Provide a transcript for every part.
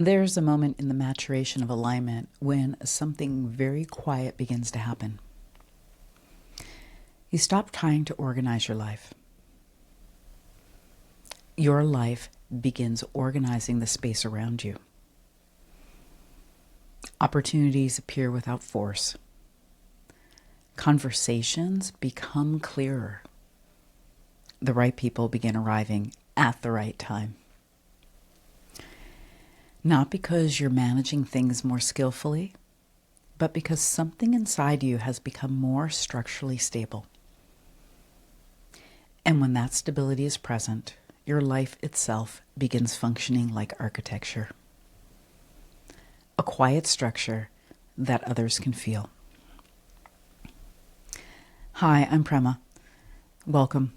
There's a moment in the maturation of alignment when something very quiet begins to happen. You stop trying to organize your life. Your life begins organizing the space around you. Opportunities appear without force. Conversations become clearer. The right people begin arriving at the right time. Not because you're managing things more skillfully, but because something inside you has become more structurally stable. And when that stability is present, your life itself begins functioning like architecture. A quiet structure that others can feel. Hi, I'm Prema. Welcome.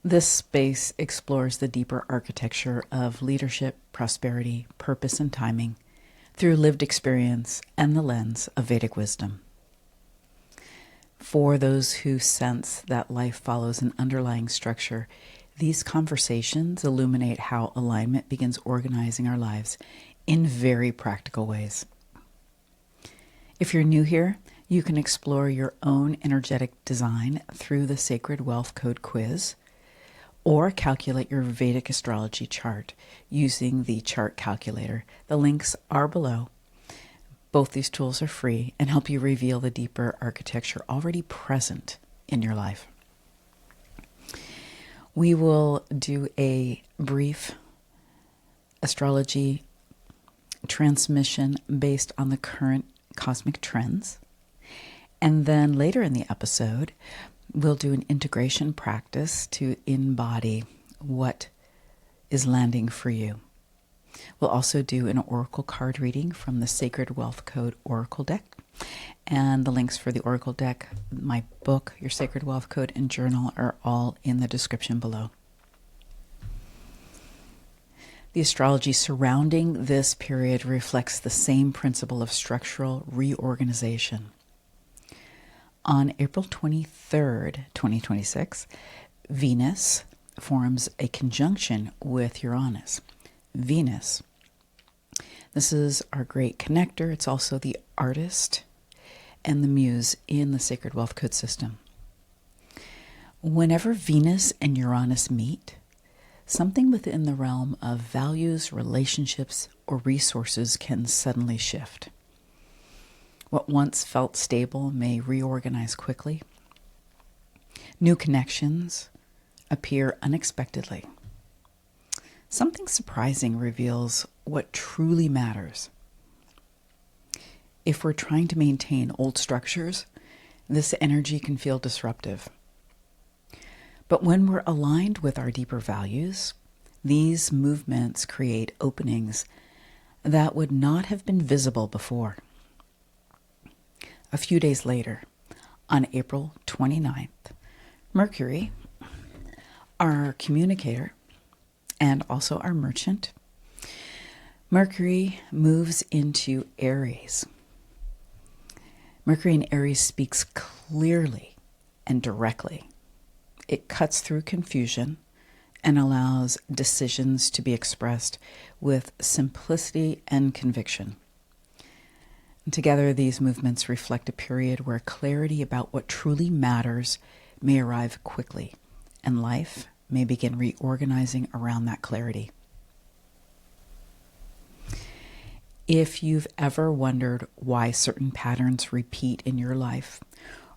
This space explores the deeper architecture of leadership, prosperity, purpose, and timing through lived experience and the lens of Vedic wisdom. For those who sense that life follows an underlying structure, these conversations illuminate how alignment begins organizing our lives in very practical ways. If you're new here, you can explore your own energetic design through the Sacred Wealth Code quiz, or calculate your Vedic astrology chart using the chart calculator. The links are below. Both these tools are free and help you reveal the deeper architecture already present in your life. We will do a brief astrology transmission based on the current cosmic trends. And then later in the episode, we'll do an integration practice to embody what is landing for you. We'll also do an oracle card reading from the Sacred Wealth Code Oracle deck. And the links for the Oracle deck, my book, Your Sacred Wealth Code, and journal are all in the description below. The astrology surrounding this period reflects the same principle of structural reorganization. On April 23rd, 2026, Venus forms a conjunction with Uranus. Venus, this is our great connector. It's also the artist and the muse in the Sacred Wealth Code system. Whenever Venus and Uranus meet, something within the realm of values, relationships, or resources can suddenly shift. What once felt stable may reorganize quickly. New connections appear unexpectedly. Something surprising reveals what truly matters. If we're trying to maintain old structures, this energy can feel disruptive. But when we're aligned with our deeper values, these movements create openings that would not have been visible before. A few days later, on April 29th, Mercury, our communicator and also our merchant, Mercury moves into Aries. Mercury in Aries speaks clearly and directly. It cuts through confusion and allows decisions to be expressed with simplicity and conviction. Together, these movements reflect a period where clarity about what truly matters may arrive quickly, and life may begin reorganizing around that clarity. If you've ever wondered why certain patterns repeat in your life,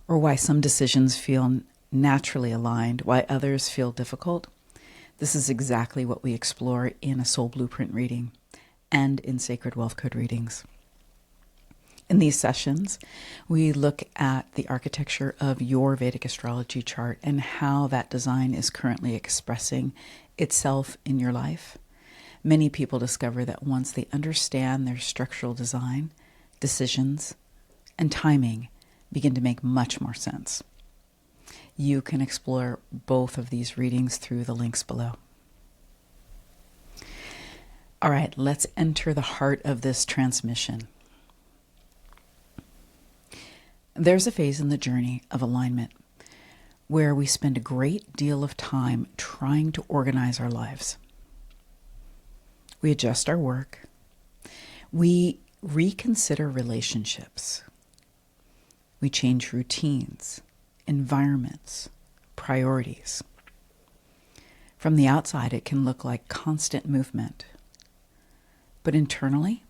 or why some decisions feel naturally aligned, why others feel difficult, this is exactly what we explore in a soul blueprint reading and in Sacred Wealth Code readings. In these sessions, we look at the architecture of your Vedic astrology chart and how that design is currently expressing itself in your life. Many people discover that once they understand their structural design, decisions, and timing begin to make much more sense. You can explore both of these readings through the links below. All right, let's enter the heart of this transmission. There's a phase in the journey of alignment where we spend a great deal of time trying to organize our lives. We adjust our work, We reconsider relationships. We change routines, environments, priorities. From the outside, it can look like constant movement. But internally,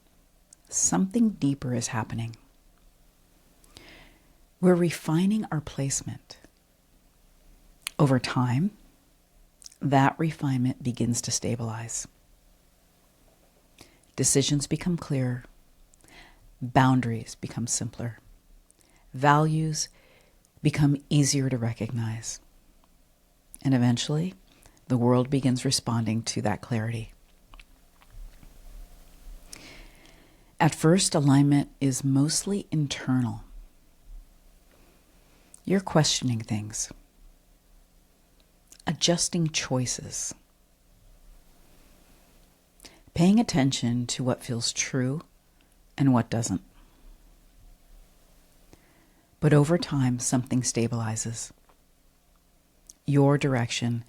something deeper is happening. We're refining our placement. Over time, that refinement begins to stabilize. Decisions become clearer. Boundaries become simpler. Values become easier to recognize. And eventually, the world begins responding to that clarity. At first, alignment is mostly internal. You're questioning things, adjusting choices, paying attention to what feels true and what doesn't. But over time, something stabilizes. Your direction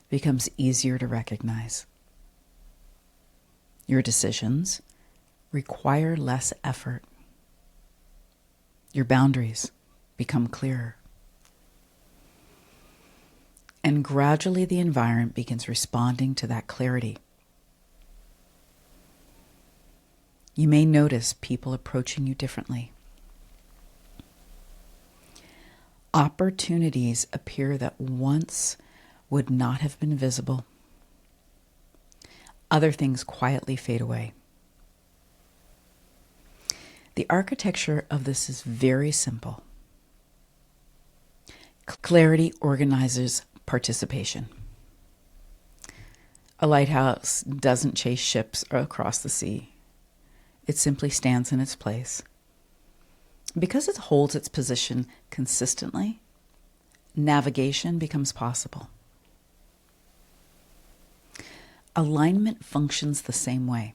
becomes easier to recognize. Your decisions require less effort. Your boundaries become clearer. And gradually the environment begins responding to that clarity. You may notice people approaching you differently. Opportunities appear that once would not have been visible. Other things quietly fade away. The architecture of this is very simple. Clarity organizes participation. A lighthouse doesn't chase ships across the sea. It simply stands in its place. Because it holds its position consistently, navigation becomes possible. Alignment functions the same way.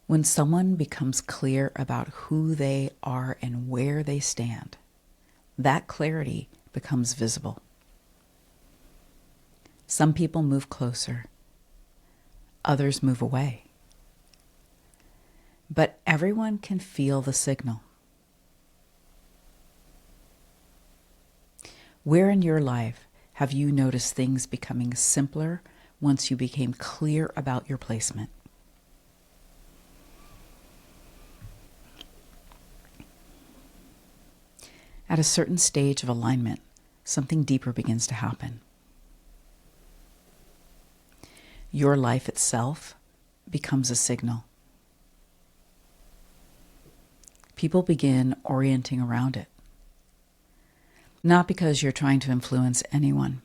When someone becomes clear about who they are and where they stand, that clarity becomes visible. Some people move closer, others move away. But everyone can feel the signal. Where in your life have you noticed things becoming simpler once you became clear about your placement? At a certain stage of alignment, something deeper begins to happen. Your life itself becomes a signal. People begin orienting around it. Not because you're trying to influence anyone,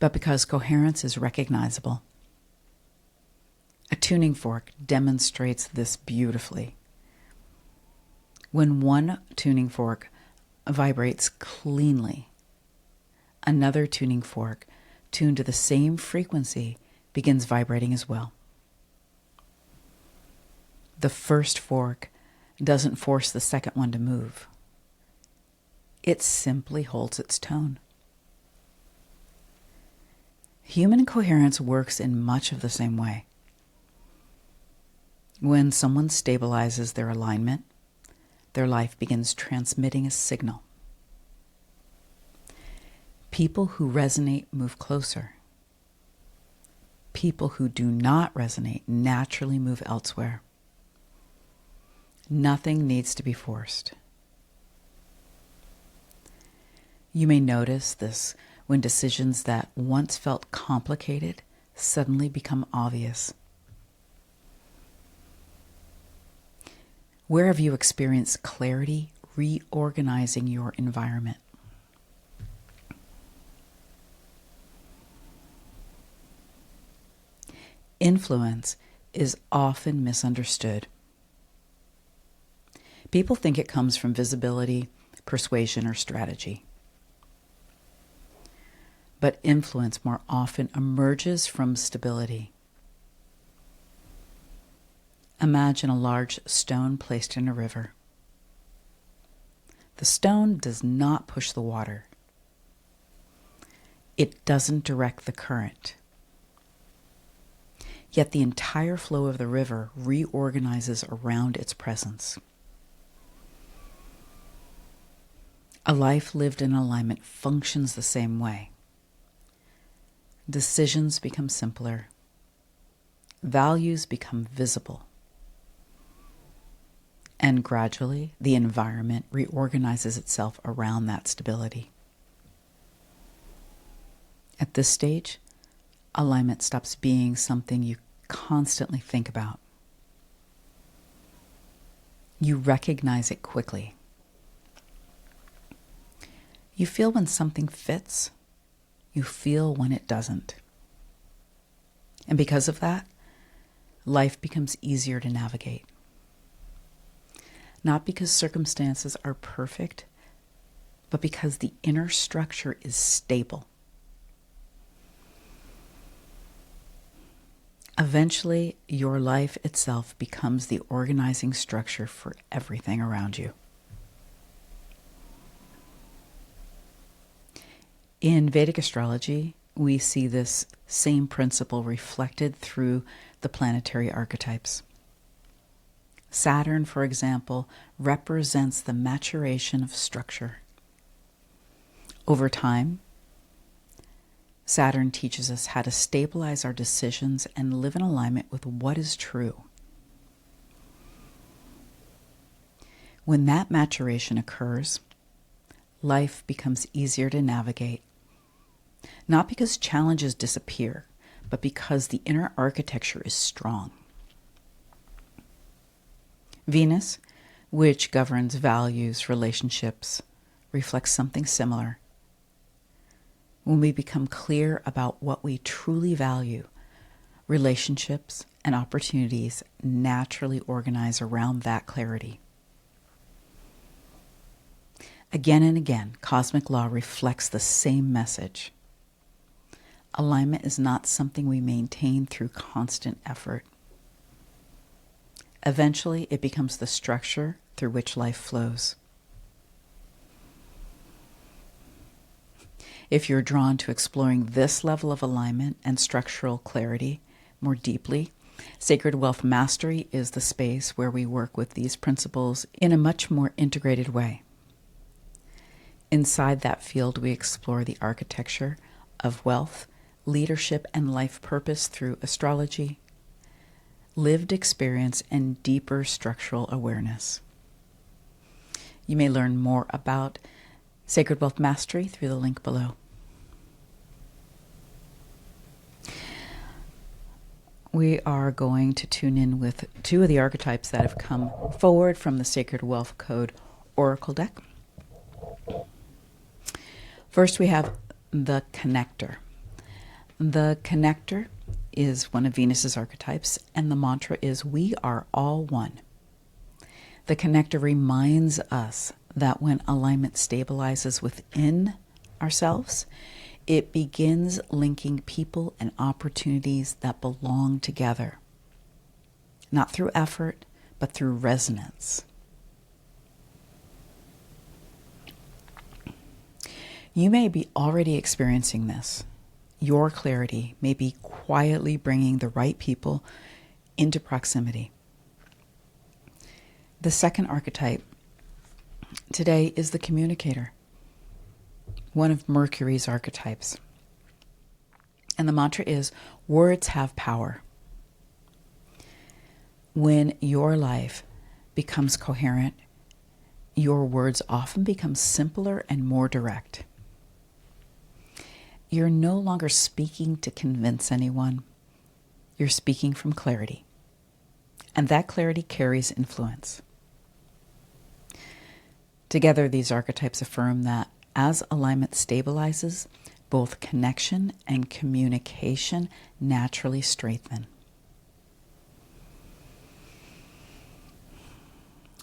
but because coherence is recognizable. A tuning fork demonstrates this beautifully. When one tuning fork vibrates cleanly, another tuning fork tuned to the same frequency begins vibrating as well. The first fork doesn't force the second one to move. It simply holds its tone. Human coherence works in much of the same way. When someone stabilizes their alignment, their life begins transmitting a signal. People who resonate move closer. People who do not resonate naturally move elsewhere. Nothing needs to be forced. You may notice this when decisions that once felt complicated suddenly become obvious. Where have you experienced clarity reorganizing your environment? Influence is often misunderstood. People think it comes from visibility, persuasion, or strategy. But influence more often emerges from stability. Imagine a large stone placed in a river. The stone does not push the water. It doesn't direct the current. Yet the entire flow of the river reorganizes around its presence. A life lived in alignment functions the same way. Decisions become simpler. Values become visible. And gradually, the environment reorganizes itself around that stability. At this stage, alignment stops being something you constantly think about. You recognize it quickly. You feel when something fits. You feel when it doesn't. And because of that, life becomes easier to navigate. Not because circumstances are perfect, but because the inner structure is stable. Eventually, your life itself becomes the organizing structure for everything around you. In Vedic astrology, we see this same principle reflected through the planetary archetypes. Saturn, for example, represents the maturation of structure. Over time, Saturn teaches us how to stabilize our decisions and live in alignment with what is true. When that maturation occurs, life becomes easier to navigate, not because challenges disappear, but because the inner architecture is strong. Venus, which governs values, relationships, reflects something similar. When we become clear about what we truly value, relationships and opportunities naturally organize around that clarity. Again and again, cosmic law reflects the same message. Alignment is not something we maintain through constant effort. Eventually, it becomes the structure through which life flows. If you're drawn to exploring this level of alignment and structural clarity more deeply, Sacred Wealth Mastery is the space where we work with these principles in a much more integrated way. Inside that field, we explore the architecture of wealth, leadership, and life purpose through astrology, lived experience, and deeper structural awareness. You may learn more about Sacred Wealth Mastery through the link below. We are going to tune in with two of the archetypes that have come forward from the Sacred Wealth Code Oracle deck. First, we have the Connector. The Connector is one of Venus's archetypes, and the mantra is, "We are all one." The Connector reminds us that when alignment stabilizes within ourselves, it begins linking people and opportunities that belong together, not through effort, but through resonance. You may be already experiencing this. Your clarity may be quietly bringing the right people into proximity. The second archetype today is the Communicator, one of Mercury's archetypes. And the mantra is, words have power. When your life becomes coherent, your words often become simpler and more direct. You're no longer speaking to convince anyone. You're speaking from clarity. And that clarity carries influence. Together, these archetypes affirm that as alignment stabilizes, both connection and communication naturally strengthen.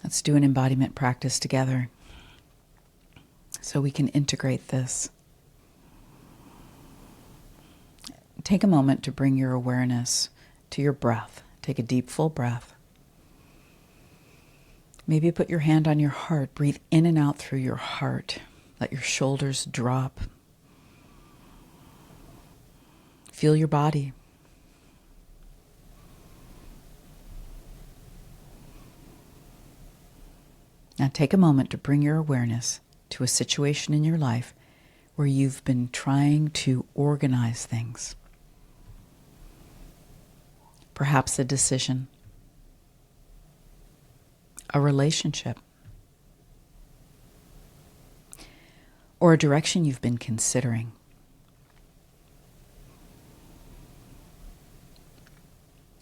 Let's do an embodiment practice together so we can integrate this. Take a moment to bring your awareness to your breath. Take a deep, full breath. Maybe put your hand on your heart. Breathe in and out through your heart. Let your shoulders drop. Feel your body. Now take a moment to bring your awareness to a situation in your life where you've been trying to organize things. Perhaps a decision, a relationship, or a direction you've been considering.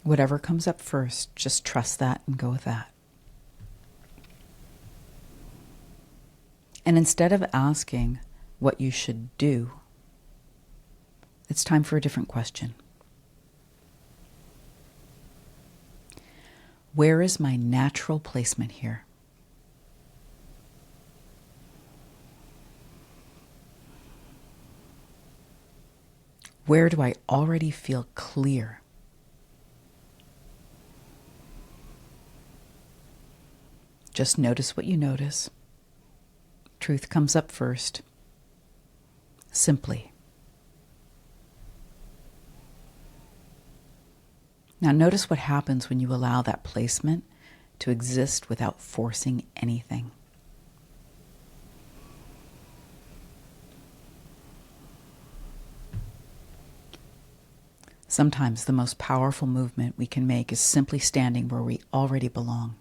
Whatever comes up first, just trust that and go with that. And instead of asking what you should do, it's time for a different question. Where is my natural placement here? Where do I already feel clear? Just notice what you notice. Truth comes up first. Simply. Now notice what happens when you allow that placement to exist without forcing anything. Sometimes the most powerful movement we can make is simply standing where we already belong.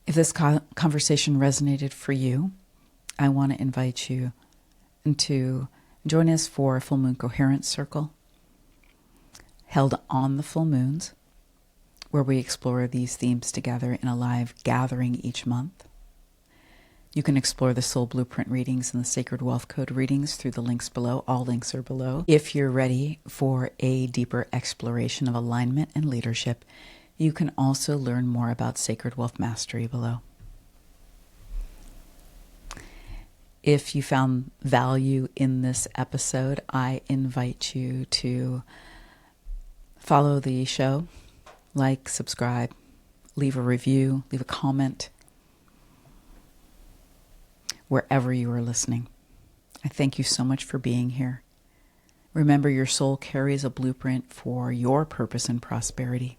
If this conversation resonated for you, I want to invite you to join us for a full moon coherence circle held on the full moons, where we explore these themes together in a live gathering each month. You can explore the soul blueprint readings and the sacred wealth code readings through the links below. All links are below. If you're ready for a deeper exploration of alignment and leadership, you can also learn more about Sacred Wealth Mastery below. If you found value in this episode, I invite you to follow the show, like, subscribe, leave a review, leave a comment, wherever you are listening. I thank you so much for being here. Remember, your soul carries a blueprint for your purpose and prosperity.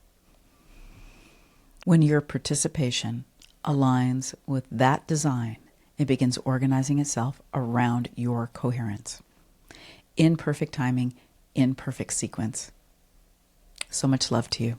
When your participation aligns with that design, it begins organizing itself around your coherence. In perfect timing, in perfect sequence. So much love to you.